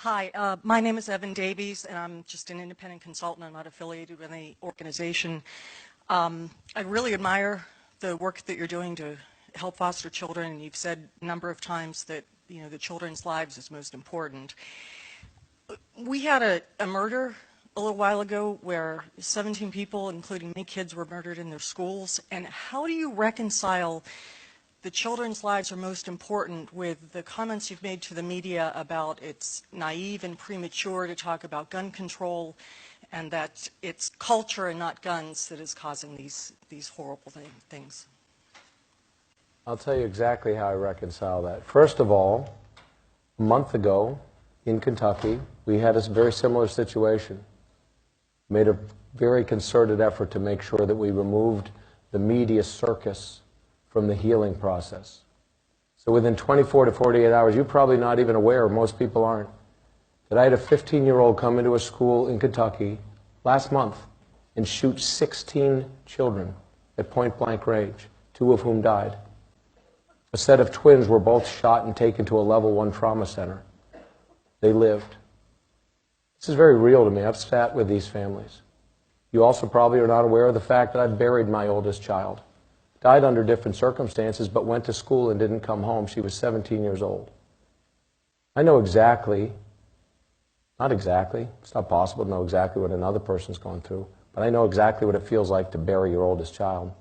Hi, my name is Evan Davies, and I'm just an independent consultant. I'm not affiliated with any organization. I really admire the work that you're doing to help foster children, and you've said a number of times that, the children's lives is most important. We had a murder a little while ago where 17 people, including many kids, were murdered in their schools, and how do you reconcile the children's lives are most important with the comments you've made to the media about it's naive and premature to talk about gun control and that it's culture and not guns that is causing these horrible things? I'll tell you exactly how I reconcile that. First of all, a month ago in Kentucky, we had a very similar situation. Made a very concerted effort to make sure that we removed the media circus from the healing process. So within 24 to 48 hours, you're probably not even aware, most people aren't, that I had a 15-year-old come into a school in Kentucky last month and shoot 16 children at point-blank range, 2 of whom died. A set of twins were both shot and taken to a level 1 trauma center. They lived. This is very real to me. I've sat with these families. You also probably are not aware of the fact that I buried my oldest child. Died under different circumstances, but went to school and didn't come home. She was 17 years old. I know exactly, not exactly, it's not possible to know exactly what another person's going through, but I know exactly what it feels like to bury your oldest child.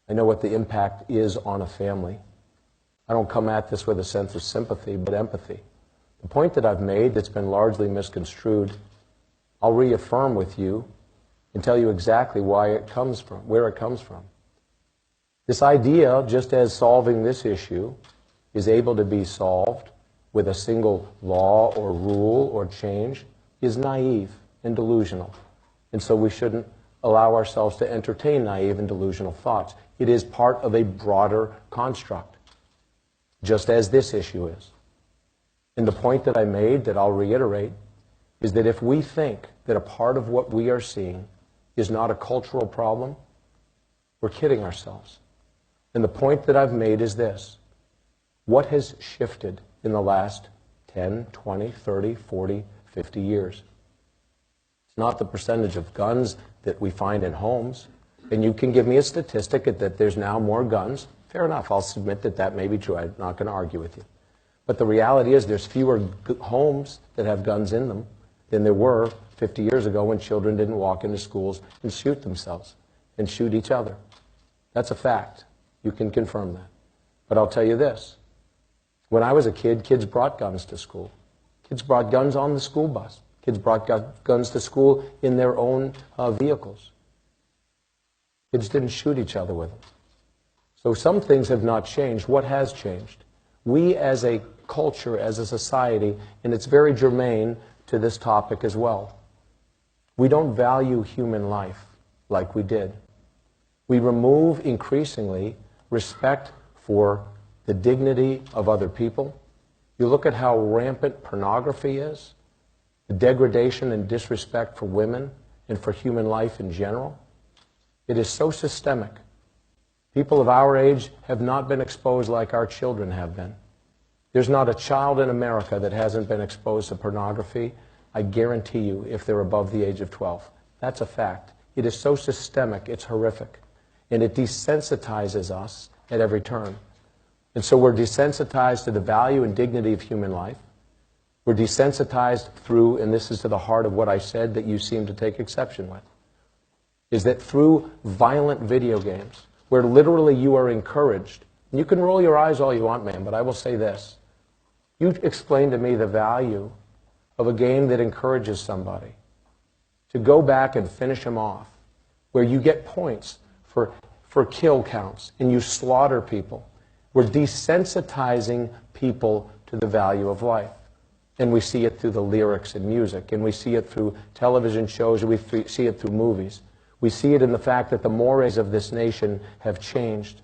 I know what the impact is on a family. I don't come at this with a sense of sympathy, but empathy. The point that I've made that's been largely misconstrued, I'll reaffirm with you and tell you exactly where it comes from. This idea, just as solving this issue is able to be solved with a single law or rule or change, is naive and delusional. And so we shouldn't allow ourselves to entertain naive and delusional thoughts. It is part of a broader construct, just as this issue is. And the point that I made, that I'll reiterate, is that if we think that a part of what we are seeing is not a cultural problem, we're kidding ourselves. And the point that I've made is this. What has shifted in the last 10, 20, 30, 40, 50 years? It's not the percentage of guns that we find in homes. And you can give me a statistic that there's now more guns. Fair enough, I'll submit that that may be true. I'm not going to argue with you. But the reality is there's fewer homes that have guns in them than there were 50 years ago when children didn't walk into schools and shoot themselves and shoot each other. That's a fact. You can confirm that. But I'll tell you this. When I was a kid, kids brought guns to school. Kids brought guns on the school bus. Kids brought guns to school in their own vehicles. Kids didn't shoot each other with them. So some things have not changed. What has changed? We as a culture, as a society, and it's very germane to this topic as well, we don't value human life like we did. We remove increasingly respect for the dignity of other people. You look at how rampant pornography is, the degradation and disrespect for women and for human life in general. It is so systemic. People of our age have not been exposed like our children have been. There's not a child in America that hasn't been exposed to pornography, I guarantee you, if they're above the age of 12. That's a fact. It is so systemic, it's horrific. And it desensitizes us at every turn. And so we're desensitized to the value and dignity of human life. We're desensitized through, and this is to the heart of what I said that you seem to take exception with, is that through violent video games, where literally you are encouraged, and you can roll your eyes all you want, man, but I will say this. You explain to me the value of a game that encourages somebody to go back and finish him off, where you get points for kill counts, and you slaughter people. We're desensitizing people to the value of life. And we see it through the lyrics and music, and we see it through television shows, and we see it through movies. We see it in the fact that the mores of this nation have changed.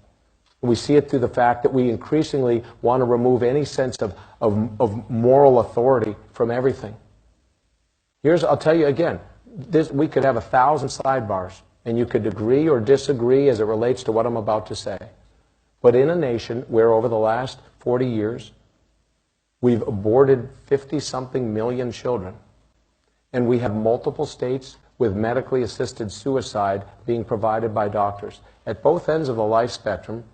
We see it through the fact that we increasingly want to remove any sense of moral authority from everything. I'll tell you again, we could have 1,000 sidebars, and you could agree or disagree as it relates to what I'm about to say. But in a nation where over the last 40 years, We've aborted 50-something million children. And we have multiple states with medically assisted suicide being provided by doctors. At both ends of the life spectrum,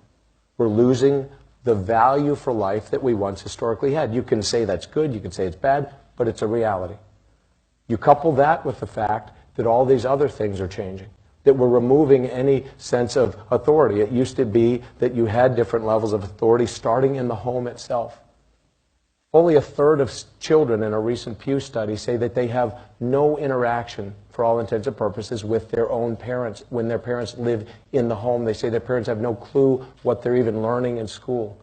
we're losing the value for life that we once historically had. You can say that's good, you can say it's bad, but it's a reality. You couple that with the fact that all these other things are changing, that we're removing any sense of authority. It used to be that you had different levels of authority starting in the home itself. Only a third of children in a recent Pew study say that they have no interaction, for all intents and purposes, with their own parents. When their parents live in the home, they say their parents have no clue what they're even learning in school.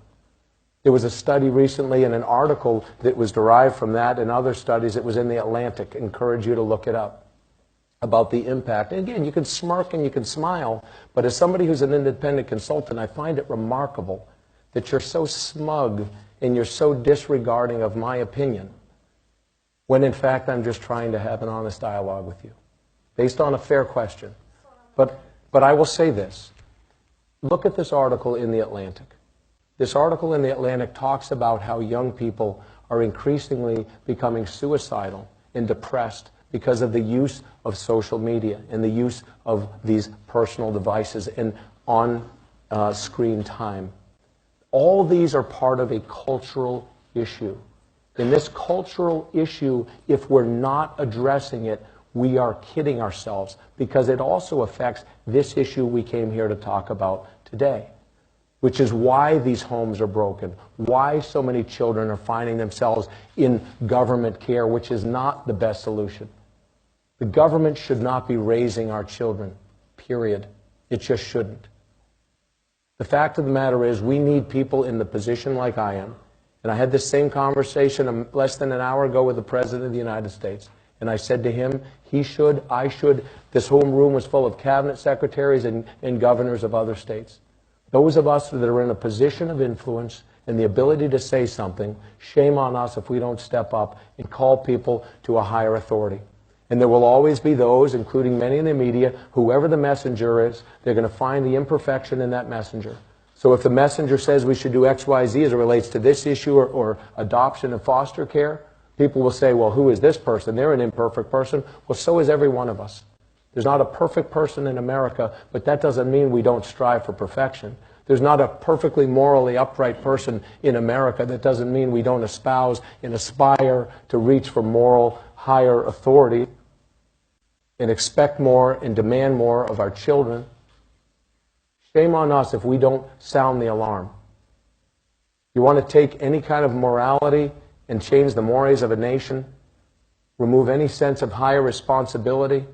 There was a study recently and an article that was derived from that and other studies that was in the Atlantic. I encourage you to look it up, about the impact. And again, you can smirk and you can smile, but as somebody who's an independent consultant, I find it remarkable that you're so smug and you're so disregarding of my opinion, when in fact I'm just trying to have an honest dialogue with you, based on a fair question. But I will say this. Look at this article in the Atlantic. This article in the Atlantic talks about how young people are increasingly becoming suicidal and depressed because of the use of social media and the use of these personal devices and on-screen time. All these are part of a cultural issue. In this cultural issue, if we're not addressing it, we are kidding ourselves, because it also affects this issue we came here to talk about today, which is why these homes are broken, why so many children are finding themselves in government care, which is not the best solution. The government should not be raising our children, period. It just shouldn't. The fact of the matter is, we need people in the position like I am. And I had this same conversation less than an hour ago with the President of the United States. And I said to him, he should, I should. This whole room was full of cabinet secretaries and governors of other states. Those of us that are in a position of influence and the ability to say something, shame on us if we don't step up and call people to a higher authority. And there will always be those, including many in the media, whoever the messenger is, they're going to find the imperfection in that messenger. So if the messenger says we should do X, Y, Z as it relates to this issue or adoption and foster care, people will say, well, who is this person? They're an imperfect person. Well, so is every one of us. There's not a perfect person in America, but that doesn't mean we don't strive for perfection. There's not a perfectly morally upright person in America. That doesn't mean we don't espouse and aspire to reach for moral higher authority and expect more and demand more of our children. Shame on us if we don't sound the alarm. You want to take any kind of morality and change the mores of a nation, remove any sense of higher responsibility,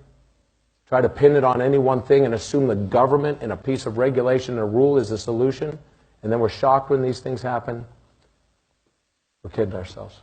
try to pin it on any one thing and assume the government and a piece of regulation and a rule is the solution, and then we're shocked when these things happen. We're kidding ourselves.